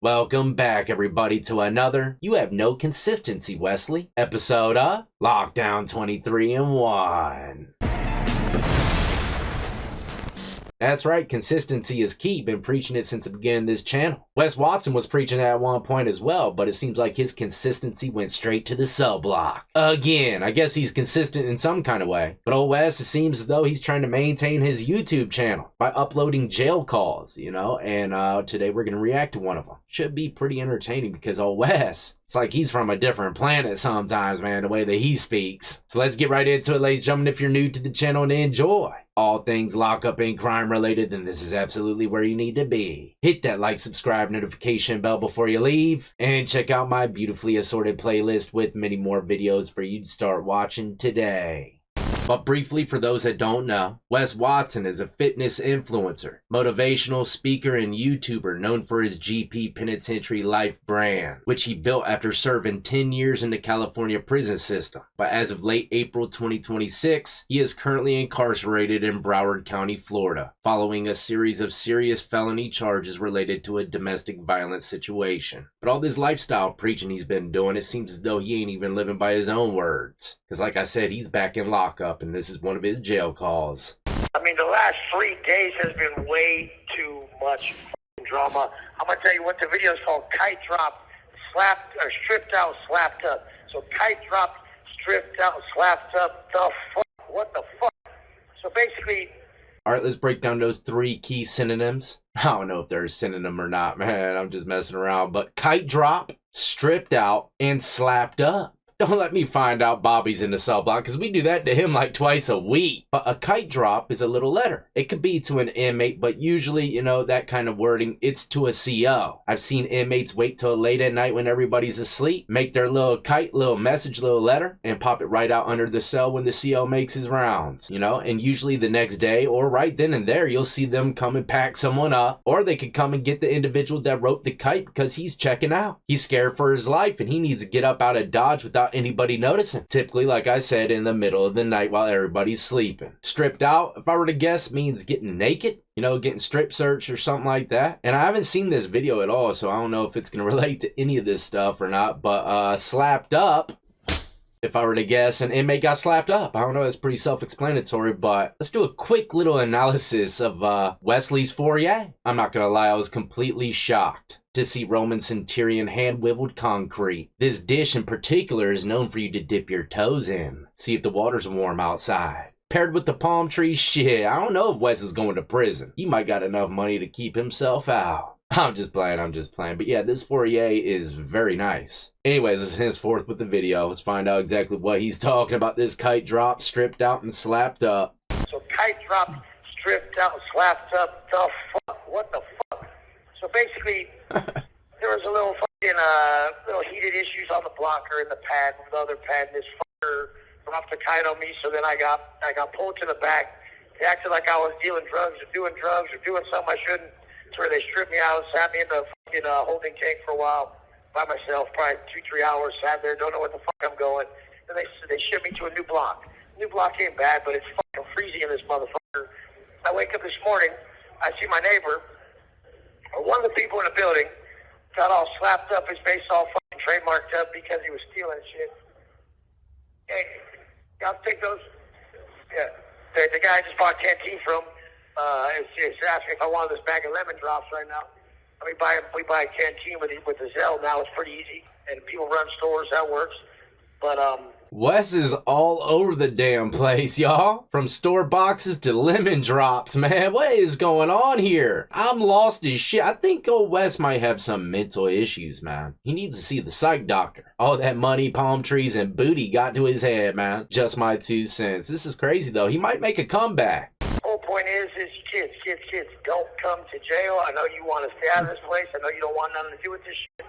Welcome back, everybody, to another You Have No Consistency, Wesley episode of Lockdown 23 and 1. That's right, consistency is key. Been preaching it since the beginning of this channel. Wes Watson was preaching it at one point as well, but it seems like his consistency went straight to the cell block. Again, I guess he's consistent in some kind of way. But old Wes, it seems as though he's trying to maintain his YouTube channel by uploading jail calls, and today we're going to react to one of them. Should be pretty entertaining because old Wes, it's like he's from a different planet sometimes, man, the way that he speaks. So let's get right into it, ladies and gentlemen. If you're new to the channel and enjoy all things lockup and crime related, then this is absolutely where you need to be. Hit that like, subscribe, notification bell before you leave, and check out my beautifully assorted playlist with many more videos for you to start watching today. But briefly, for those that don't know, Wes Watson is a fitness influencer, motivational speaker, and YouTuber known for his GP Penitentiary Life brand, which he built after serving 10 years in the California prison system. But as of late April 2026, he is currently incarcerated in Broward County, Florida, following a series of serious felony charges related to a domestic violence situation. But all this lifestyle preaching he's been doing, it seems as though he ain't even living by his own words. Because like I said, he's back in lockup, and this is one of his jail calls. I mean, the last 3 days has been way too much drama. I'm going to tell you what the video is called: Kite Drop, Slapped, or Stripped Out, Slapped Up. So Kite Drop, Stripped Out, Slapped Up. The fuck? What the fuck? So basically... Alright, let's break down those 3 key synonyms. I don't know if they're a synonym or not, man. I'm just messing around. But kite drop, stripped out, and slapped up. Don't let me find out Bobby's in the cell block, because we do that to him like twice a week. But a kite drop is a little letter. It could be to an inmate, but usually, that kind of wording, it's to a CO. I've seen inmates wait till late at night when everybody's asleep, make their little kite, little message, little letter, and pop it right out under the cell when the CO makes his rounds, and usually the next day or right then and there, you'll see them come and pack someone up, or they could come and get the individual that wrote the kite because he's checking out. He's scared for his life and he needs to get up out of Dodge without anybody noticing. Typically, like I said, in the middle of the night while everybody's sleeping. Stripped out, if I were to guess, means getting naked, getting strip searched or something like that. And I haven't seen this video at all, so I don't know if it's going to relate to any of this stuff or not. But slapped up, if I were to guess, an inmate got slapped up. I don't know, it's pretty self-explanatory, but let's do a quick little analysis of Wesley's foyer. I'm not going to lie, I was completely shocked to see Roman Centurion hand-wiveled concrete. This dish in particular is known for you to dip your toes in, see if the water's warm outside. Paired with the palm tree, shit, I don't know if Wes is going to prison. He might got enough money to keep himself out. I'm just playing. But yeah, this foyer is very nice. Anyways, let's henceforth with the video. Let's find out exactly what he's talking about. This kite drop, stripped out, and slapped up. So kite drop, stripped out, slapped up. The fuck? What the fuck? So basically, there was a little fucking, little heated issues on the blocker in the pad, with the other pad, and this fucker dropped the kite on me, so then I got pulled to the back. They acted like I was dealing drugs or doing something I shouldn't. So they stripped me out, sat me in the fucking holding tank for a while by myself, probably 2-3 hours, sat there, don't know what the fuck I'm going. Then they shipped me to a new block. New block ain't bad, but it's fucking freezing in this motherfucker. I wake up this morning, I see my neighbor, or one of the people in the building, got all slapped up, his face all fucking trademarked up because he was stealing shit. Hey, y'all take those? Yeah. The guy I just bought canteen from. It's asking if I wanted this bag of lemon drops right now. We buy a canteen with the Zelle now. It's pretty easy, and people run stores. That works. But Wes is all over the damn place, y'all. From store boxes to lemon drops, man. What is going on here? I'm lost as shit. I think old Wes might have some mental issues, man. He needs to see the psych doctor. All that money, palm trees, and booty got to his head, man. Just my 2 cents. This is crazy, though. He might make a comeback. Whole point is kids, don't come to jail. I know you want to stay out of this place. I know you don't want nothing to do with this shit.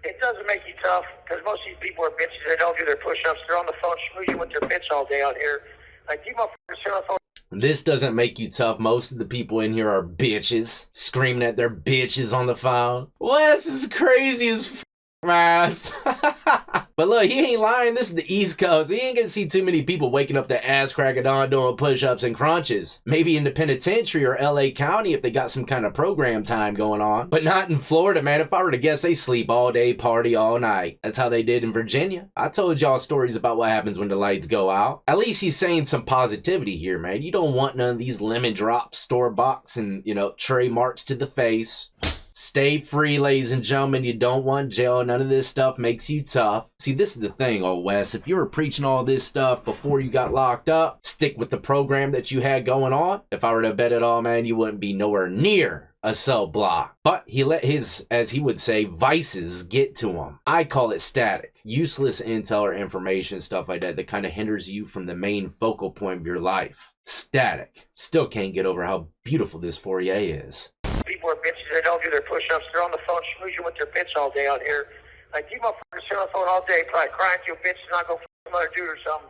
It doesn't make you tough, because most of these people are bitches. They don't do their push-ups. They're on the phone schmoozing with their bitch all day out here. Like, you motherfuckers sit on the phone. This doesn't make you tough. Most of the people in here are bitches, screaming at their bitches on the phone. Wes is crazy as f***, man. But look, he ain't lying. This is the East Coast. He ain't gonna see too many people waking up their ass crack of dawn doing push-ups and crunches. Maybe in the penitentiary or LA County if they got some kind of program time going on. But not in Florida, man. If I were to guess, they sleep all day, party all night. That's how they did in Virginia. I told y'all stories about what happens when the lights go out. At least he's saying some positivity here, man. You don't want none of these lemon drops, store-bought and, tray marks to the face. Stay free, ladies and gentlemen. You don't want jail. None of this stuff makes you tough. See, this is the thing, old Wes. If you were preaching all this stuff before you got locked up, stick with the program that you had going on. If I were to bet it all, man, you wouldn't be nowhere near a cell block. But he let his, as he would say, vices get to him. I call it static. Useless intel or information, stuff like that kind of hinders you from the main focal point of your life. Static. Still can't get over how beautiful this foyer is. People are bitches. They don't do their push-ups. They're on the phone schmoozing with their bitch all day out here. Like, you motherfuckers sit on the phone all day, probably crying to your bitch and not go f*** some other dude or something.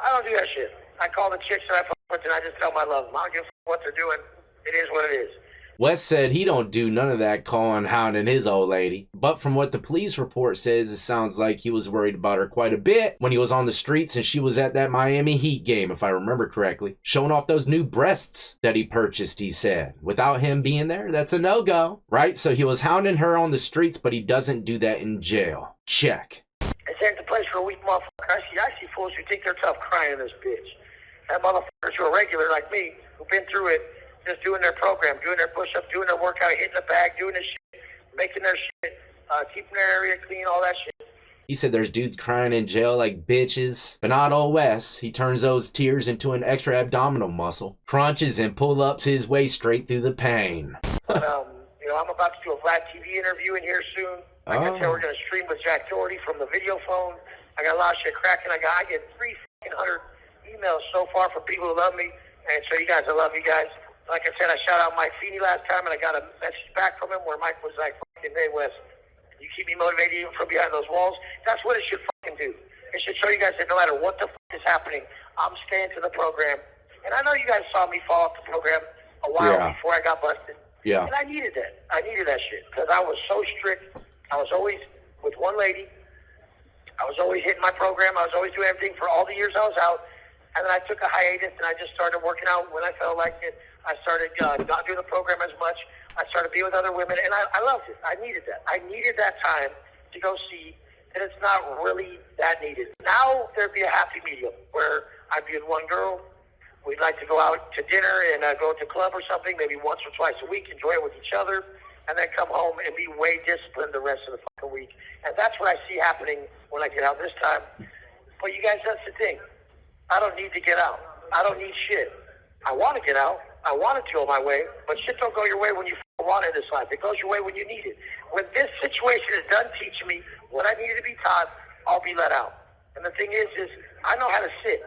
I don't do that shit. I call the chicks that I fuck with and I just tell them I love them. I don't give a f*** what they're doing. It is what it is. Wes said he don't do none of that calling, hounding his old lady. But from what the police report says, it sounds like he was worried about her quite a bit when he was on the streets and she was at that Miami Heat game, if I remember correctly. Showing off those new breasts that he purchased, he said. Without him being there, that's a no-go, right? So he was hounding her on the streets, but he doesn't do that in jail. Check. This ain't the place for a weak motherfucker. I see fools who think they're tough crying in this bitch. That motherfuckers who are regular like me, who've been through it, just doing their program, doing their push-ups, doing their workout, hitting the bag, doing this shit, making their shit, keeping their area clean, all that shit. He said there's dudes crying in jail like bitches, but not old Wes. He turns those tears into an extra abdominal muscle, crunches and pull-ups his way straight through the pain. But, I'm about to do a Vlad TV interview in here soon. Like I said, we're going to stream with Jack Doherty from the video phone. I got a lot of shit cracking. I get 300 emails so far from people who love me, and so you guys, I love you guys. Like I said, I shout out Mike Feeney last time, and I got a message back from him where Mike was like, fucking, hey, Wes, you keep me motivated even from behind those walls. That's what it should fucking do. It should show you guys that no matter what the fuck is happening, I'm staying to the program. And I know you guys saw me fall off the program a while before I got busted. Yeah. And I needed that. I needed that shit because I was so strict. I was always with one lady. I was always hitting my program. I was always doing everything for all the years I was out. And then I took a hiatus, and I just started working out when I felt like it. I started not doing the program as much. I started being with other women, and I loved it. I needed that. I needed that time to go see that it's not really that needed. Now there'd be a happy medium where I'd be with one girl. We'd like to go out to dinner and go to a club or something, maybe once or twice a week, enjoy it with each other, and then come home and be way disciplined the rest of the fucking week. And that's what I see happening when I get out this time. But you guys, that's the thing. I don't need to get out. I don't need shit. I want to get out. I want it to go my way, but shit don't go your way when you want it in this life. It goes your way when you need it. When this situation is done teaching me what I needed to be taught, I'll be let out. And the thing is I know how to sit.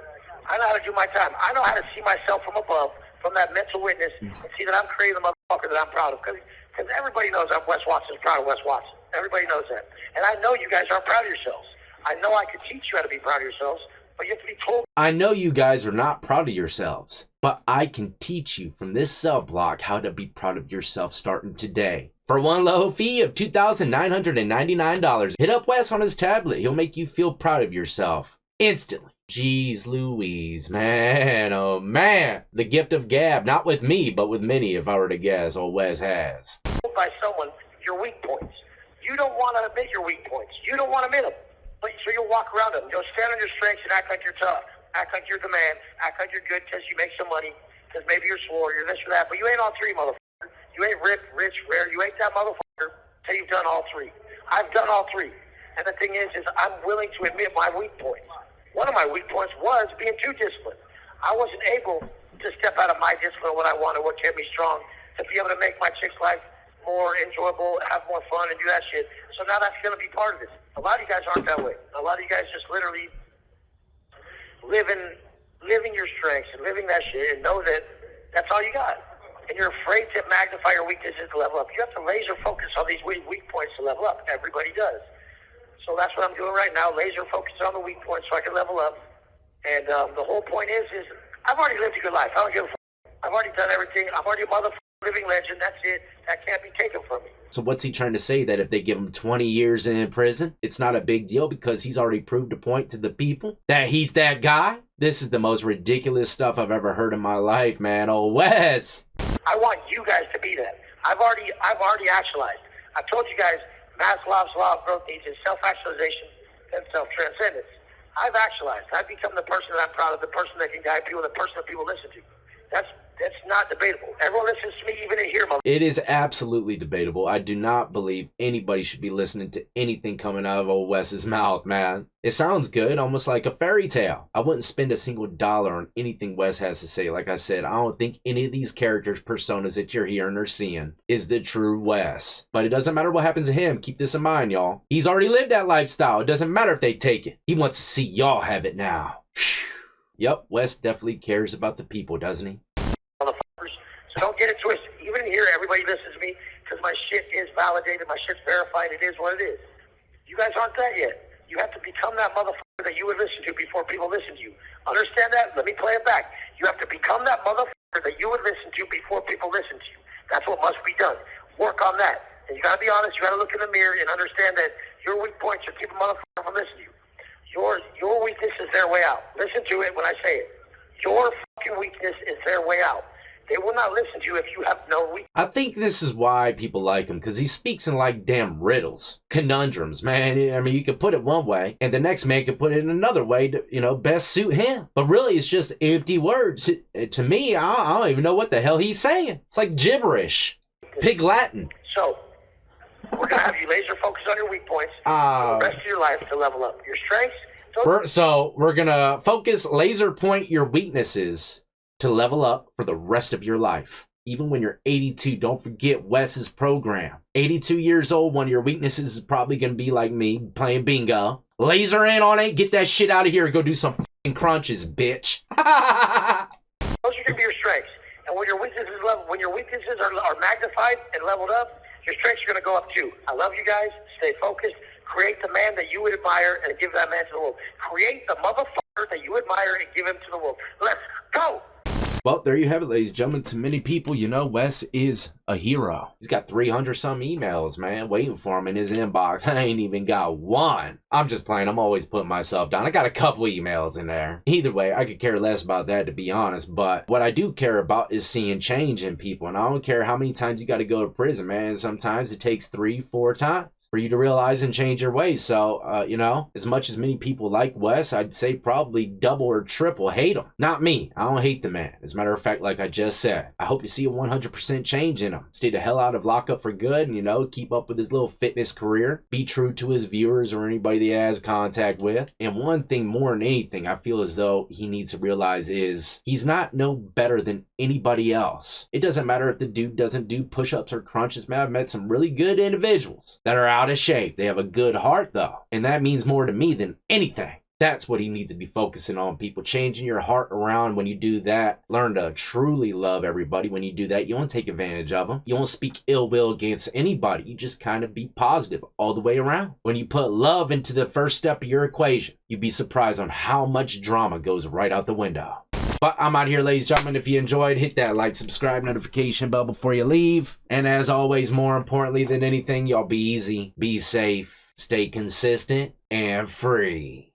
I know how to do my time. I know how to see myself from above, from that mental witness, and see that I'm creating the motherfucker that I'm proud of. Because everybody knows I'm Wes Watson, proud of Wes Watson. Everybody knows that. And I know you guys aren't proud of yourselves. I know I could teach you how to be proud of yourselves, but you have to be told. I know you guys are not proud of yourselves, but I can teach you from this cell block how to be proud of yourself starting today. For one low fee of $2,999, hit up Wes on his tablet. He'll make you feel proud of yourself instantly. Jeez Louise, man, oh man. The gift of gab, not with me, but with many, if I were to guess, old Wes has. By someone, your weak points. You don't want to admit your weak points. You don't want to admit them. But so you'll walk around them. You'll stand on your strengths and act like you're tough. Act like you're the man. Act like you're good because you make some money. Because maybe you're swole, you're this or that. But you ain't all three, motherfucker. You ain't rich, rare. You ain't that motherfucker till you've done all three. I've done all three. And the thing is I'm willing to admit my weak points. One of my weak points was being too disciplined. I wasn't able to step out of my discipline when I wanted, what kept me strong, to be able to make my chick's life more enjoyable, have more fun, and do that shit. So now that's going to be part of it. A lot of you guys aren't that way. A lot of you guys just literally living your strengths and living that shit and know that that's all you got. And you're afraid to magnify your weaknesses to level up. You have to laser focus on these weak points to level up. Everybody does. So that's what I'm doing right now, laser focus on the weak points so I can level up. And the whole point is I've already lived a good life. I don't give a fuck. I've already done everything. I'm already a motherfucking living legend. That's it. That can't be taken from me. So what's he trying to say? That if they give him 20 years in prison, it's not a big deal because he's already proved a point to the people that he's that guy? This is the most ridiculous stuff I've ever heard in my life, man. Oh, Wes. I want you guys to be that. I've already actualized. I've told you guys Maslow's law of growth needs is self-actualization and self-transcendence. I've actualized. I've become the person that I'm proud of, the person that can guide people, the person that people listen to. That's not debatable. Everyone listens to me, even in here. It is absolutely debatable. I do not believe anybody should be listening to anything coming out of old Wes's mouth, man. It sounds good, almost like a fairy tale. I wouldn't spend a single dollar on anything Wes has to say. Like I said, I don't think any of these characters' personas that you're hearing or seeing is the true Wes. But it doesn't matter what happens to him. Keep this in mind, y'all. He's already lived that lifestyle. It doesn't matter if they take it. He wants to see y'all have it now. Yep, Wes definitely cares about the people, doesn't he? So don't get it twisted. Even here, everybody listens to me because my shit is validated. My shit's verified. It is what it is. You guys aren't that yet. You have to become that motherfucker that you would listen to before people listen to you. Understand that? Let me play it back. You have to become that motherfucker that you would listen to before people listen to you. That's what must be done. Work on that. And you got to be honest. You got to look in the mirror and understand that your weak points are keeping motherfucker from listening to you. Your weakness is their way out. Listen to it when I say it. Your fucking weakness is their way out. They will not listen to you if you have no weakness. I think this is why people like him, because he speaks in like damn riddles, conundrums, man. I mean, you could put it one way, and the next man could put it in another way to, best suit him. But really, it's just empty words. To me, I don't even know what the hell he's saying. It's like gibberish, pig Latin. So, we're going to have you laser focus on your weak points for the rest of your life to level up. Your strengths. We're going to focus, laser point your weaknesses to level up for the rest of your life. Even when you're 82, don't forget Wes's program. 82 years old, one of your weaknesses is probably going to be like me, playing bingo. Laser in on it, get that shit out of here, go do some f***ing crunches, bitch. Those are going to be your strengths. And when your weaknesses are magnified and leveled up, your strengths are going to go up too. I love you guys. Stay focused. Create the man that you would admire and give that man to the world. Create the motherfucker that you admire and give him to the world. Let's go! Well, there you have it, ladies and gentlemen. To many people, Wes is a hero. He's got 300-some emails, man, waiting for him in his inbox. I ain't even got one. I'm just playing. I'm always putting myself down. I got a couple emails in there. Either way, I could care less about that, to be honest. But what I do care about is seeing change in people. And I don't care how many times you got to go to prison, man. Sometimes it takes 3-4 times for you to realize and change your ways. So, as much as many people like Wes, I'd say probably double or triple hate him. Not me. I don't hate the man. As a matter of fact, like I just said, I hope to see a 100% change in him. Stay the hell out of lockup for good and, keep up with his little fitness career. Be true to his viewers or anybody that he has contact with. And one thing more than anything, I feel as though he needs to realize is he's not no better than anybody else. It doesn't matter if the dude doesn't do push-ups or crunches, man. I've met some really good individuals that are out of shape. They have a good heart though, and that means more to me than anything. That's what he needs to be focusing on, people. Changing your heart around. When you do that, learn to truly love everybody. When you do that, you won't take advantage of them. You won't speak ill will against anybody. You just kind of be positive all the way around. When you put love into the first step of your equation, you'd be surprised on how much drama goes right out the window. But I'm out here, ladies and gentlemen. If you enjoyed, hit that like, subscribe, notification bell before you leave. And as always, more importantly than anything, y'all be easy, be safe, stay consistent, and free.